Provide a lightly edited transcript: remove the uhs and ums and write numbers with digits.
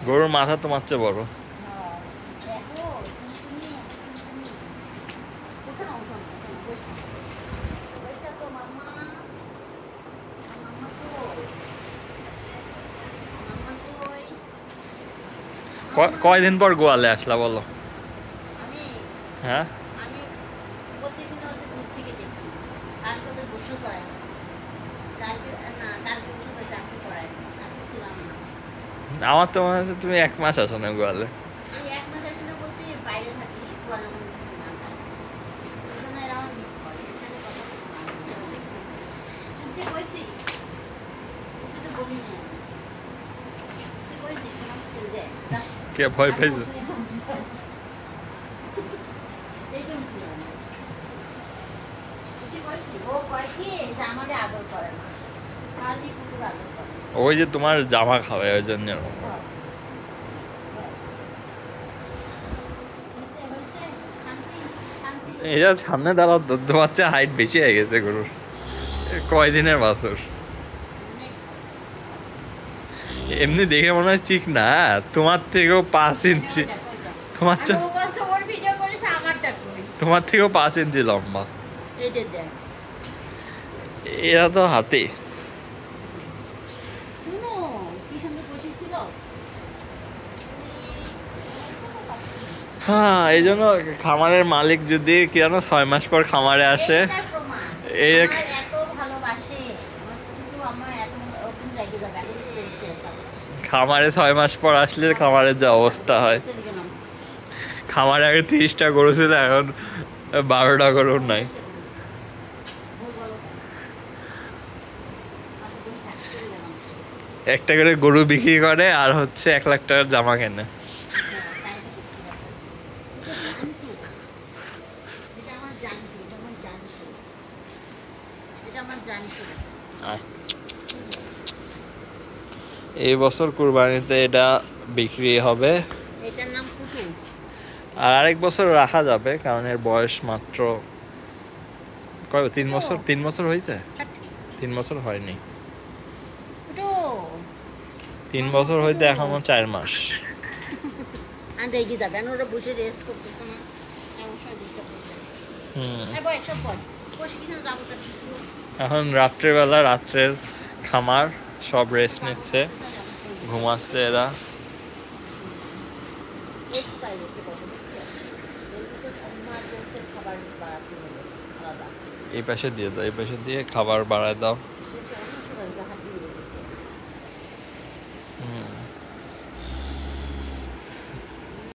গরুর মাথা তোমার চেয়ে বড়। কয়দিন পর গোয়ালে আসলা বলো? হ্যাঁ, আমার তো মনে হচ্ছে তুমি 1 মাস আসো না গোয়ালে। কে ভয় পাইছো? ওই যে তোমার জামা খাবে ওই জন্য। এটা সামনে দাঁড়াও তো, তোমার চেয়ে হাইট বেশি হয়ে গেছে গরুর। কয়দিনের বাছুর, এমনি দেখে মনে হয় ঠিক না, তোমার থেকেও 5 ইঞ্চি, তোমার থেকেও 5 ইঞ্চি লম্বা। এরা তো হাতি। হ্যাঁ, এই জন্য খামারের মালিক যদি কেন 6 মাস পর খামারে আসে, খামারে 6 মাস পর আসলে খামারের যে অবস্থা হয়, খামারে আগে 30টা গরু ছিল, এখন 12টা গরু নাই। একটা করে গরু বিক্রি করে আর হচ্ছে 1 লাখ টাকার জামা কেনে। এই বছর কুরবানিতে এটা বিক্রি হবে, আর আরেক বছর রাখা যাবে, কারণ এর বয়স মাত্র 3 বছর। 3 বছর হয়েছে? 3 বছর হয়নি, 3 বছর হইতে এখনো 4 মাস। এখন রাত্রেবেলা, রাত্রের খামার সব রেস্ট নিচ্ছে, ঘুমাচ্ছে এরা। এই পাশে দিয়ে দাও, এই পাশে দিয়ে খাবার বাড়ায় দাও।